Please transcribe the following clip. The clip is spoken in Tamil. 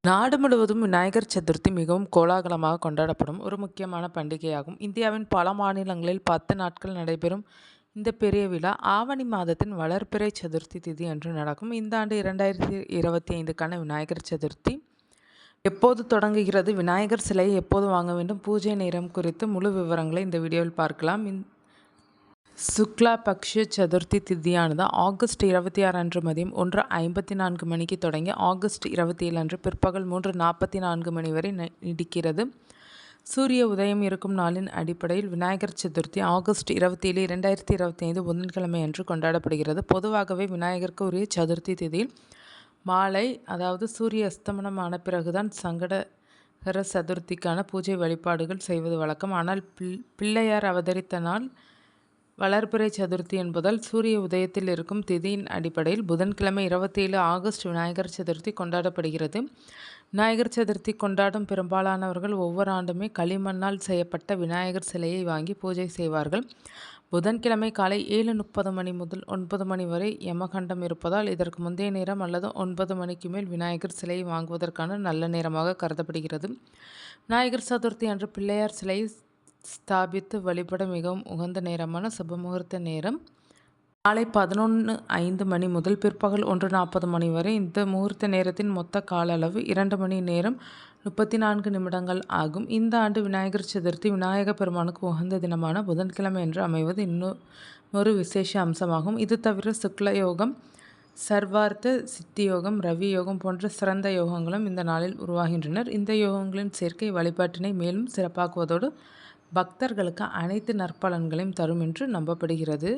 நாடு முழுவதும் விநாயகர் சதுர்த்தி மிகவும் கோலாகலமாக கொண்டாடப்படும் ஒரு முக்கியமான பண்டிகையாகும். இந்தியாவின் பல மாநிலங்களில் 10 நாட்கள் நடைபெறும் இந்த பெரிய விழா ஆவணி மாதத்தின் வளர்பிறை சதுர்த்தி திதி அன்று நடக்கும். இந்த ஆண்டு 2025க்கான விநாயகர் சதுர்த்தி எப்போது தொடங்குகிறது, விநாயகர் சிலையை எப்போது வாங்க வேண்டும், பூஜை நேரம் குறித்து முழு விவரங்களை இந்த வீடியோவில் பார்க்கலாம். சுக்லா பக்ஷ சதுர்த்தி திதியானது ஆகஸ்ட் 26 அன்று மதியம் 1:54 மணிக்கு தொடங்கி ஆகஸ்ட் 27 அன்று பிற்பகல் 3:44 மணி வரை நீடிக்கிறது. சூரிய உதயம் இருக்கும் நாளின் அடிப்படையில் விநாயகர் சதுர்த்தி ஆகஸ்ட் 27, 2025 புதன்கிழமை அன்று கொண்டாடப்படுகிறது. பொதுவாகவே விநாயகருக்கு உரிய சதுர்த்தி திதியில் மாலை, அதாவது சூரிய அஸ்தமனமான பிறகுதான் சங்கடகர சதுர்த்திக்கான பூஜை வழிபாடுகள் செய்வது வழக்கம். ஆனால் பிள்ளையார் அவதரித்த நாள் வளர்பிறை சதுர்த்தி என்பதால் சூரிய உதயத்தில் இருக்கும் திதியின் அடிப்படையில் புதன்கிழமை 27 ஆகஸ்ட் விநாயகர் சதுர்த்தி கொண்டாடப்படுகிறது. விநாயகர் சதுர்த்தி கொண்டாடும் பெரும்பாலானவர்கள் ஒவ்வொரு ஆண்டுமே களிமண்ணால் செய்யப்பட்ட விநாயகர் சிலையை வாங்கி பூஜை செய்வார்கள். புதன்கிழமை காலை 7:30 மணி முதல் 9 மணி வரை யமகண்டம் இருப்பதால் இதற்கு முந்தைய நேரம் அல்லது 9 மணிக்கு மேல் விநாயகர் சிலையை வாங்குவதற்கான நல்ல நேரமாக கருதப்படுகிறது. விநாயகர் சதுர்த்தி அன்று பிள்ளையார் சிலையை ஸ்தாபித்து வழிபட மிகவும் உகந்த நேரமான சுபமுகூர்த்த நேரம் காலை 11:05 மணி முதல் பிற்பகல் 1:40 மணி வரை. இந்த முகூர்த்த நேரத்தின் மொத்த கால அளவு 2 மணி நேரம் 34 நிமிடங்கள் ஆகும். இந்த ஆண்டு விநாயகர் சதுர்த்தி விநாயக பெருமானுக்கு உகந்த தினமான புதன்கிழமை என்று அமைவது இன்னொரு விசேஷ அம்சமாகும். இது தவிர சுக்ல யோகம், சர்வார்த்த சித்தி யோகம், ரவி யோகம் போன்ற சிறந்த யோகங்களும் இந்த நாளில் உருவாகின்றனர். இந்த யோகங்களின் சேர்க்கை வழிபாட்டினை மேலும் சிறப்பாக்குவதோடு பக்தர்களுக்கு அனைத்து நற்பலன்களையும் தரும் என்று நம்பப்படுகிறது.